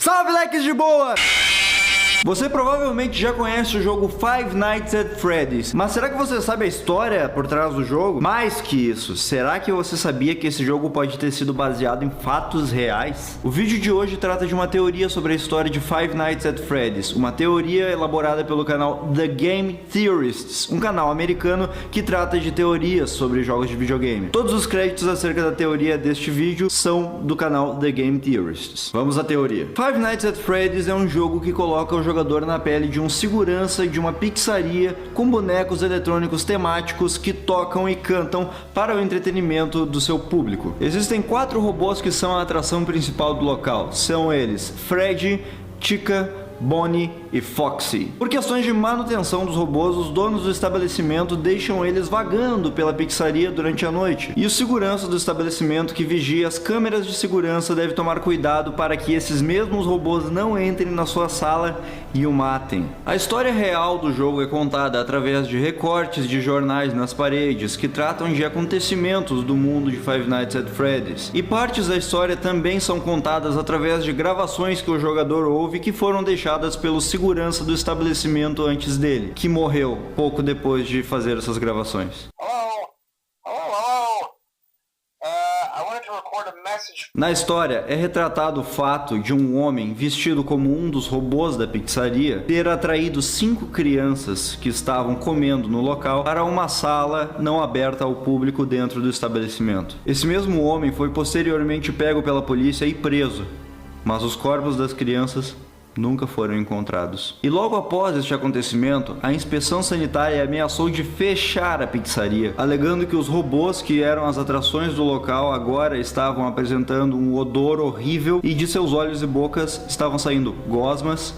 Salve, leques de boa! Você provavelmente já conhece o jogo Five Nights at Freddy's, mas será que você sabe a história por trás do jogo? Mais que isso, será que você sabia que esse jogo pode ter sido baseado em fatos reais? O vídeo de hoje trata de uma teoria sobre a história de Five Nights at Freddy's, uma teoria elaborada pelo canal The Game Theorists, um canal americano que trata de teorias sobre jogos de videogame. Todos os créditos acerca da teoria deste vídeo são do canal The Game Theorists. Vamos à teoria. Five Nights at Freddy's é um jogo que coloca o jogador na pele de um segurança de uma pizzaria com bonecos eletrônicos temáticos que tocam e cantam para o entretenimento do seu público. Existem 4 robôs que são a atração principal do local. São eles Freddy, Chica, Bonnie e Foxy. Por questões de manutenção dos robôs, os donos do estabelecimento deixam eles vagando pela pizzaria durante a noite. E o segurança do estabelecimento que vigia as câmeras de segurança deve tomar cuidado para que esses mesmos robôs não entrem na sua sala e o matem. A história real do jogo é contada através de recortes de jornais nas paredes que tratam de acontecimentos do mundo de Five Nights at Freddy's. E partes da história também são contadas através de gravações que o jogador ouve que foram deixadas pelo segurança do estabelecimento antes dele, que morreu pouco depois de fazer essas gravações. Na história, é retratado o fato de um homem vestido como um dos robôs da pizzaria ter atraído 5 crianças que estavam comendo no local para uma sala não aberta ao público dentro do estabelecimento. Esse mesmo homem foi posteriormente pego pela polícia e preso, mas os corpos das crianças nunca foram encontrados. E logo após este acontecimento, a inspeção sanitária ameaçou de fechar a pizzaria, alegando que os robôs que eram as atrações do local agora estavam apresentando um odor horrível e de seus olhos e bocas estavam saindo gosmas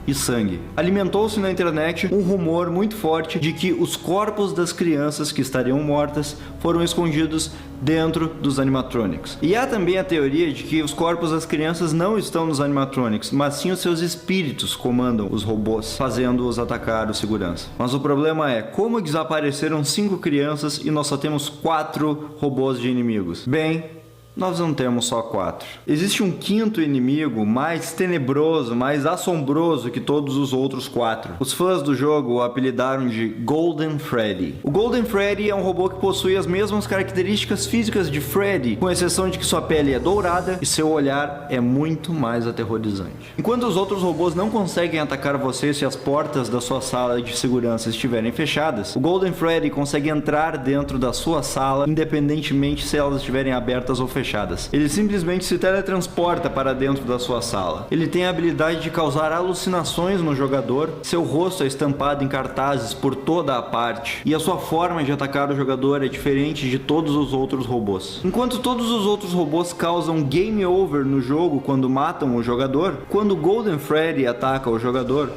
e sangue. Alimentou-se na internet um rumor muito forte de que os corpos das crianças que estariam mortas foram escondidos dentro dos animatronics. E há também a teoria de que os corpos das crianças não estão nos animatronics, mas sim os seus espíritos comandam os robôs, fazendo-os atacar o segurança. Mas o problema é, como desapareceram 5 crianças e nós só temos 4 robôs de inimigos? Bem, nós não temos só 4. Existe um 5º inimigo mais tenebroso, mais assombroso que todos os outros 4. Os fãs do jogo o apelidaram de Golden Freddy. O Golden Freddy é um robô que possui as mesmas características físicas de Freddy, com exceção de que sua pele é dourada e seu olhar é muito mais aterrorizante. Enquanto os outros robôs não conseguem atacar você se as portas da sua sala de segurança estiverem fechadas, o Golden Freddy consegue entrar dentro da sua sala, independentemente se elas estiverem abertas ou fechadas. Ele simplesmente se teletransporta para dentro da sua sala. Ele tem a habilidade de causar alucinações no jogador, seu rosto é estampado em cartazes por toda a parte, e a sua forma de atacar o jogador é diferente de todos os outros robôs. Enquanto todos os outros robôs causam game over no jogo quando matam o jogador, quando Golden Freddy ataca o jogador,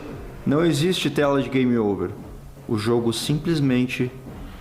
não existe tela de game over. O jogo simplesmente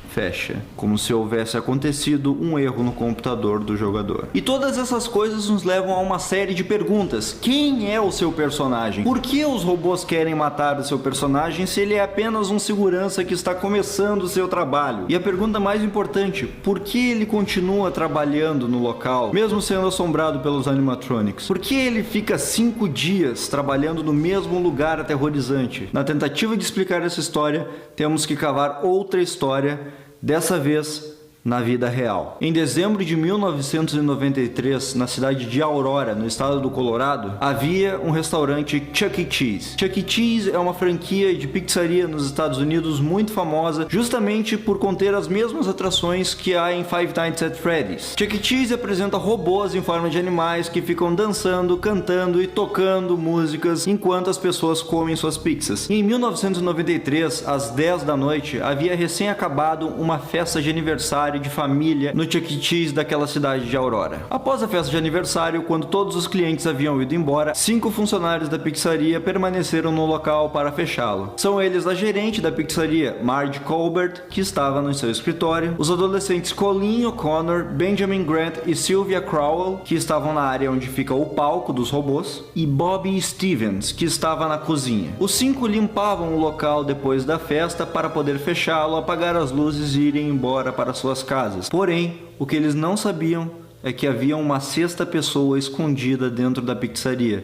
fecha, como se houvesse acontecido um erro no computador do jogador. E todas essas coisas nos levam a uma série de perguntas. Quem é o seu personagem? Por que os robôs querem matar o seu personagem se ele é apenas um segurança que está começando o seu trabalho? E a pergunta mais importante, por que ele continua trabalhando no local, mesmo sendo assombrado pelos animatronics? Por que ele fica 5 dias trabalhando no mesmo lugar aterrorizante? Na tentativa de explicar essa história, temos que cavar outra história, dessa vez na vida real. Em dezembro de 1993, na cidade de Aurora, no estado do Colorado, havia um restaurante Chuck E. Cheese. Chuck E. Cheese é uma franquia de pizzaria nos Estados Unidos muito famosa, justamente por conter as mesmas atrações que há em Five Nights at Freddy's. Chuck E. Cheese apresenta robôs em forma de animais que ficam dançando, cantando e tocando músicas enquanto as pessoas comem suas pizzas. E em 1993, às 10 da noite, havia recém acabado uma festa de aniversário de família no Chuck E. Cheese daquela cidade de Aurora. Após a festa de aniversário, quando todos os clientes haviam ido embora, 5 funcionários da pizzaria permaneceram no local para fechá-lo. São eles a gerente da pizzaria, Marge Colbert, que estava no seu escritório, os adolescentes Colleen O'Connor, Benjamin Grant e Sylvia Crowell, que estavam na área onde fica o palco dos robôs, e Bobby Stevens, que estava na cozinha. Os 5 limpavam o local depois da festa para poder fechá-lo, apagar as luzes e irem embora para suas casas. Porém, o que eles não sabiam é que havia uma 6ª pessoa escondida dentro da pizzaria.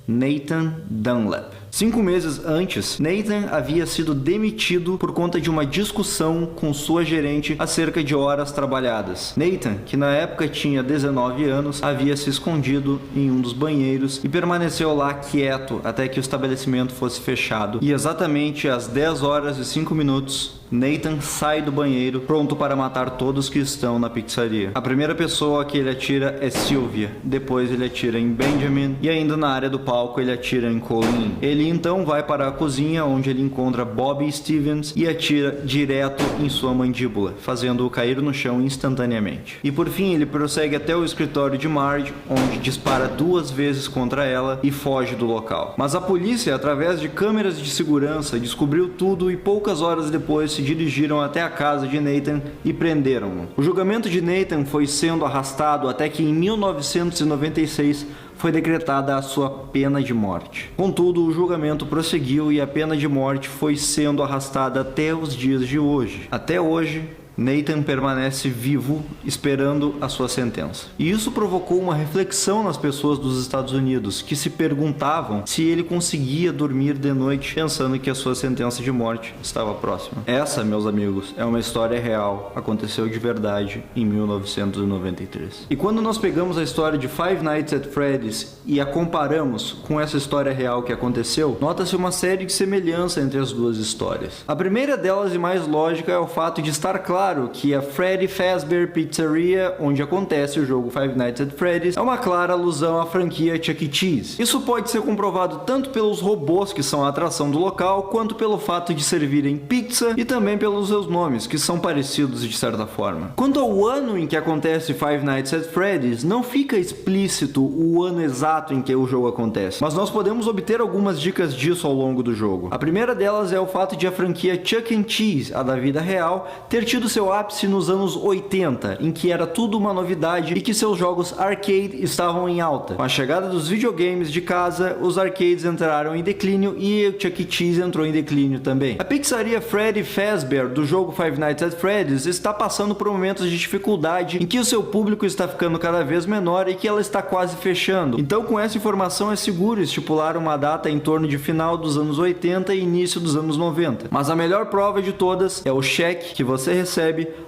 Nathan Dunlap. 5 meses antes, Nathan havia sido demitido por conta de uma discussão com sua gerente acerca de horas trabalhadas. Nathan, que na época tinha 19 anos, havia se escondido em um dos banheiros e permaneceu lá quieto até que o estabelecimento fosse fechado. E exatamente às 10 horas e 5 minutos, Nathan sai do banheiro, pronto para matar todos que estão na pizzaria. A primeira pessoa que ele atira é Sylvia, depois ele atira em Benjamin e ainda na área do palco ele atira em Colleen. Ele então vai para a cozinha, onde ele encontra Bobby Stevens e atira direto em sua mandíbula, fazendo-o cair no chão instantaneamente. E por fim ele prossegue até o escritório de Marge, onde dispara 2 vezes contra ela e foge do local. Mas a polícia, através de câmeras de segurança, descobriu tudo e poucas horas depois se dirigiram até a casa de Nathan e prenderam-no. O julgamento de Nathan foi sendo arrastado até que em 1996 foi decretada a sua pena de morte. Contudo, o julgamento prosseguiu e a pena de morte foi sendo arrastada até os dias de hoje. Até hoje, Nathan permanece vivo esperando a sua sentença. E isso provocou uma reflexão nas pessoas dos Estados Unidos, que se perguntavam se ele conseguia dormir de noite pensando que a sua sentença de morte estava próxima. Essa, meus amigos, é uma história real, aconteceu de verdade em 1993. E quando nós pegamos a história de Five Nights at Freddy's e a comparamos com essa história real que aconteceu, nota-se uma série de semelhança entre as duas histórias. A primeira delas e mais lógica é o fato de estar claro que a Freddy Fazbear Pizzeria, onde acontece o jogo Five Nights at Freddy's, é uma clara alusão à franquia Chuck E. Cheese. Isso pode ser comprovado tanto pelos robôs que são a atração do local, quanto pelo fato de servirem pizza e também pelos seus nomes, que são parecidos de certa forma. Quanto ao ano em que acontece Five Nights at Freddy's, não fica explícito o ano exato em que o jogo acontece, mas nós podemos obter algumas dicas disso ao longo do jogo. A primeira delas é o fato de a franquia Chuck E. Cheese, a da vida real, ter tido seu ápice nos anos 80, em que era tudo uma novidade e que seus jogos arcade estavam em alta. Com a chegada dos videogames de casa, os arcades entraram em declínio e o Chuck E. Cheese entrou em declínio também. A pizzaria Freddy Fazbear do jogo Five Nights at Freddy's está passando por momentos de dificuldade em que o seu público está ficando cada vez menor e que ela está quase fechando. Então, com essa informação é seguro estipular uma data em torno de final dos anos 80 e início dos anos 90. Mas a melhor prova de todas é o cheque que você recebe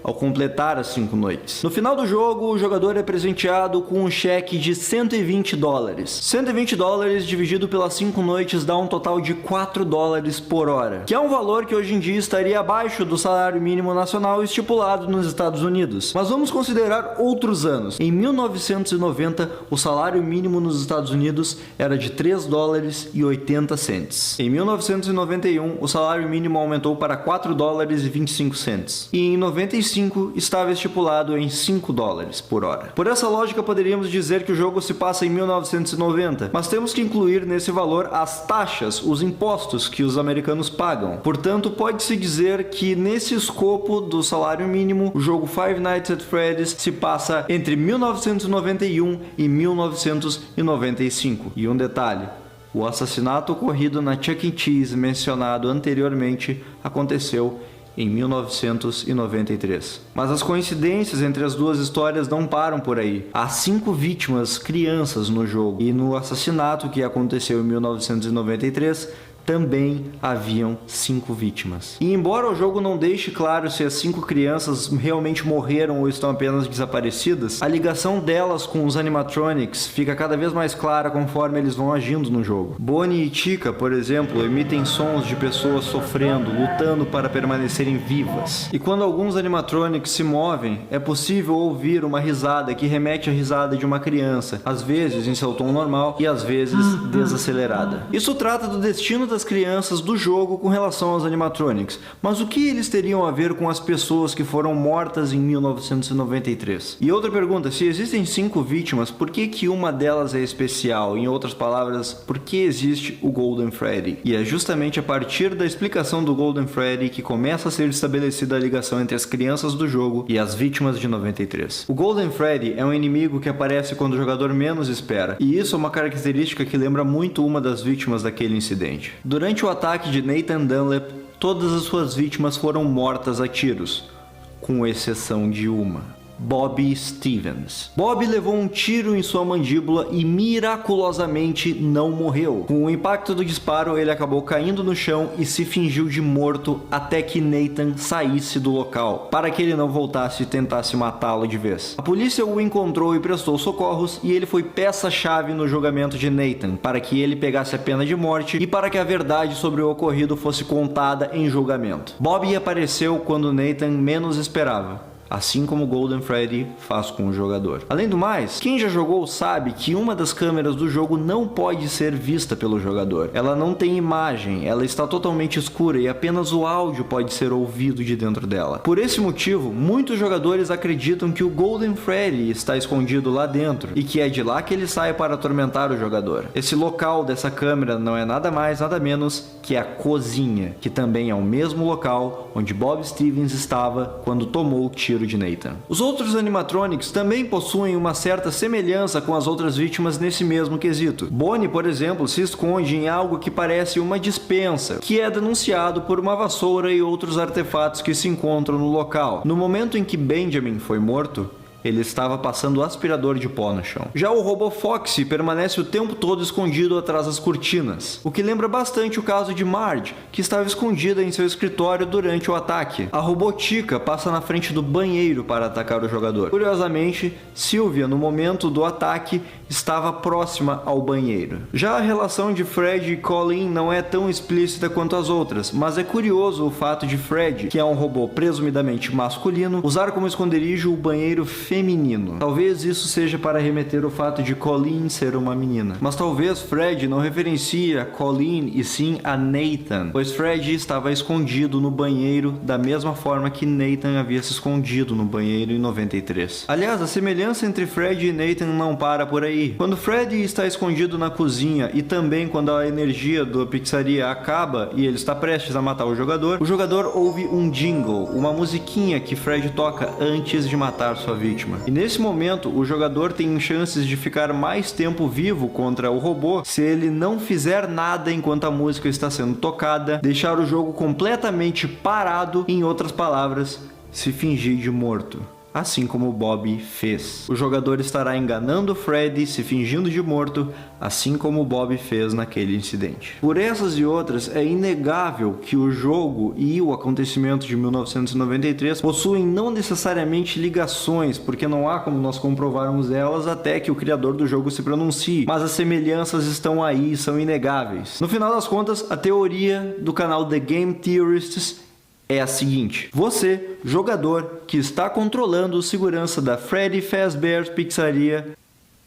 ao completar as 5 noites. No final do jogo, o jogador é presenteado com um cheque de $120. 120 dólares dividido pelas 5 noites dá um total de $4 por hora, que é um valor que hoje em dia estaria abaixo do salário mínimo nacional estipulado nos Estados Unidos. Mas vamos considerar outros anos. Em 1990, o salário mínimo nos Estados Unidos era de $3,80. Em 1991, o salário mínimo aumentou para $4,25. E em 95 estava estipulado em $5 por hora. Por essa lógica, poderíamos dizer que o jogo se passa em 1990, mas temos que incluir nesse valor as taxas, os impostos que os americanos pagam. Portanto, pode-se dizer que nesse escopo do salário mínimo, o jogo Five Nights at Freddy's se passa entre 1991 e 1995. E um detalhe: o assassinato ocorrido na Chuck E. Cheese mencionado anteriormente aconteceu em 1993. Mas as coincidências entre as duas histórias não param por aí. Há 5 vítimas crianças no jogo, e no assassinato que aconteceu em 1993 também haviam 5 vítimas. E embora o jogo não deixe claro se as 5 crianças realmente morreram ou estão apenas desaparecidas, a ligação delas com os animatronics fica cada vez mais clara conforme eles vão agindo no jogo. Bonnie e Chica, por exemplo, emitem sons de pessoas sofrendo, lutando para permanecerem vivas. E quando alguns animatronics se movem, é possível ouvir uma risada que remete à risada de uma criança, às vezes em seu tom normal e às vezes desacelerada. Isso trata do destino das crianças do jogo com relação aos animatronics, mas o que eles teriam a ver com as pessoas que foram mortas em 1993? E outra pergunta: se existem 5 vítimas, por que uma delas é especial? Em outras palavras, por que existe o Golden Freddy? E é justamente a partir da explicação do Golden Freddy que começa a ser estabelecida a ligação entre as crianças do jogo e as vítimas de 93. O Golden Freddy é um inimigo que aparece quando o jogador menos espera, e isso é uma característica que lembra muito uma das vítimas daquele incidente. Durante o ataque de Nathan Dunlap, todas as suas vítimas foram mortas a tiros, com exceção de uma, Bobby Stevens. Bobby levou um tiro em sua mandíbula e miraculosamente não morreu. Com o impacto do disparo, ele acabou caindo no chão e se fingiu de morto até que Nathan saísse do local, para que ele não voltasse e tentasse matá-lo de vez. A polícia o encontrou e prestou socorros, e ele foi peça-chave no julgamento de Nathan, para que ele pegasse a pena de morte e para que a verdade sobre o ocorrido fosse contada em julgamento. Bobby apareceu quando Nathan menos esperava, assim como Golden Freddy faz com o jogador. Além do mais, quem já jogou sabe que uma das câmeras do jogo não pode ser vista pelo jogador. Ela não tem imagem, ela está totalmente escura e apenas o áudio pode ser ouvido de dentro dela. Por esse motivo, muitos jogadores acreditam que o Golden Freddy está escondido lá dentro e que é de lá que ele sai para atormentar o jogador. Esse local dessa câmera não é nada mais, nada menos que a cozinha, que também é o mesmo local onde Bob Stevens estava quando tomou o tiro de Nathan. Os outros animatronics também possuem uma certa semelhança com as outras vítimas nesse mesmo quesito. Bonnie, por exemplo, se esconde em algo que parece uma despensa, que é denunciado por uma vassoura e outros artefatos que se encontram no local. No momento em que Benjamin foi morto, ele estava passando aspirador de pó no chão. Já o robô Foxy permanece o tempo todo escondido atrás das cortinas, o que lembra bastante o caso de Marge, que estava escondida em seu escritório durante o ataque. A robô Chica passa na frente do banheiro para atacar o jogador. Curiosamente, Sylvia, no momento do ataque, estava próxima ao banheiro. Já a relação de Fred e Colleen não é tão explícita quanto as outras, mas é curioso o fato de Fred, que é um robô presumidamente masculino, usar como esconderijo o banheiro feminino. Talvez isso seja para remeter o fato de Colleen ser uma menina. Mas talvez Fred não referencie a Colleen e sim a Nathan, pois Fred estava escondido no banheiro da mesma forma que Nathan havia se escondido no banheiro em 93. Aliás, a semelhança entre Fred e Nathan não para por aí. Quando Fred está escondido na cozinha e também quando a energia da pizzaria acaba e ele está prestes a matar o jogador ouve um jingle, uma musiquinha que Fred toca antes de matar sua vítima. E nesse momento, o jogador tem chances de ficar mais tempo vivo contra o robô se ele não fizer nada enquanto a música está sendo tocada, deixar o jogo completamente parado, em outras palavras, se fingir de morto. Assim como o Bobby fez. O jogador estará enganando Freddy, se fingindo de morto, assim como o Bobby fez naquele incidente. Por essas e outras, é inegável que o jogo e o acontecimento de 1993 possuem não necessariamente ligações, porque não há como nós comprovarmos elas até que o criador do jogo se pronuncie, mas as semelhanças estão aí e são inegáveis. No final das contas, a teoria do canal The Game Theorists é a seguinte: você, jogador que está controlando a segurança da Freddy Fazbear's Pizzaria,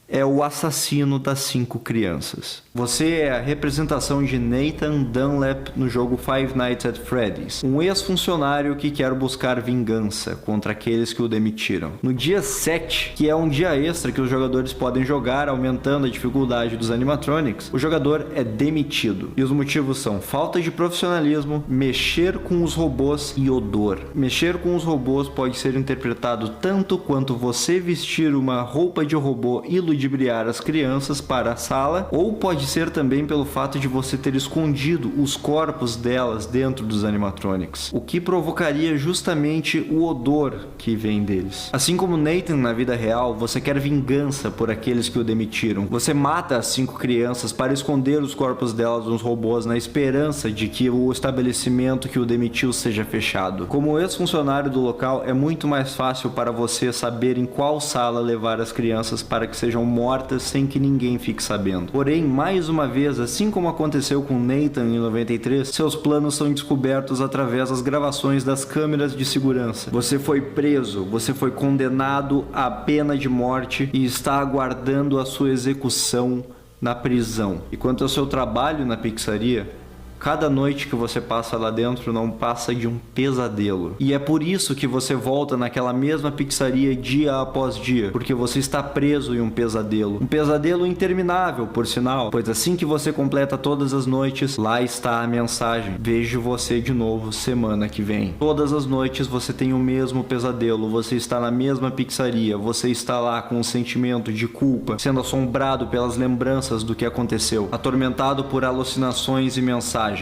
é o assassino das 5 crianças. Você é a representação de Nathan Dunlap no jogo Five Nights at Freddy's, um ex-funcionário que quer buscar vingança contra aqueles que o demitiram. No dia 7, que é um dia extra que os jogadores podem jogar, aumentando a dificuldade dos animatronics, o jogador é demitido. E os motivos são falta de profissionalismo, mexer com os robôs e odor. Mexer com os robôs pode ser interpretado tanto quanto você vestir uma roupa de robô e ludibriar as crianças para a sala, ou pode ser também pelo fato de você ter escondido os corpos delas dentro dos animatronics, o que provocaria justamente o odor que vem deles. Assim como Nathan na vida real, você quer vingança por aqueles que o demitiram. Você mata as 5 crianças para esconder os corpos delas nos robôs na esperança de que o estabelecimento que o demitiu seja fechado. Como ex-funcionário do local, é muito mais fácil para você saber em qual sala levar as crianças para que sejam mortas sem que ninguém fique sabendo. Porém, mais uma vez, assim como aconteceu com Nathan em 93, seus planos são descobertos através das gravações das câmeras de segurança. Você foi preso, você foi condenado à pena de morte e está aguardando a sua execução na prisão. E quanto ao seu trabalho na pizzaria, cada noite que você passa lá dentro não passa de um pesadelo. E é por isso que você volta naquela mesma pizzaria dia após dia, porque você está preso em um pesadelo. Um pesadelo interminável, por sinal, pois assim que você completa todas as noites, lá está a mensagem: vejo você de novo semana que vem. Todas as noites você tem o mesmo pesadelo, você está na mesma pizzaria, você está lá com um sentimento de culpa, sendo assombrado pelas lembranças do que aconteceu, atormentado por alucinações e mensagens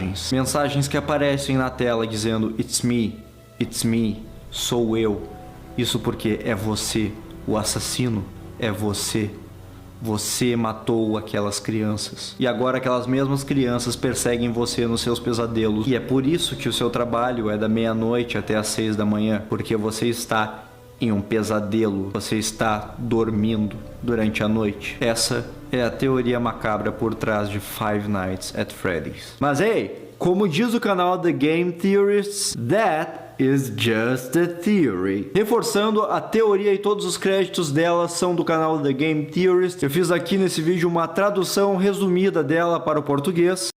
que aparecem na tela dizendo it's me, sou eu, Isso porque é você, o assassino, é você. Você matou aquelas crianças. E agora aquelas mesmas crianças perseguem você nos seus pesadelos. E é por isso que o seu trabalho é da meia-noite até às 6 da manhã. Porque você está em um pesadelo. Você está dormindo durante a noite. Essa é a teoria macabra por trás de Five Nights at Freddy's. Mas ei, como diz o canal The Game Theorists, that is just a theory. Reforçando, a teoria e todos os créditos dela são do canal The Game Theorist. Eu fiz aqui nesse vídeo uma tradução resumida dela para o português.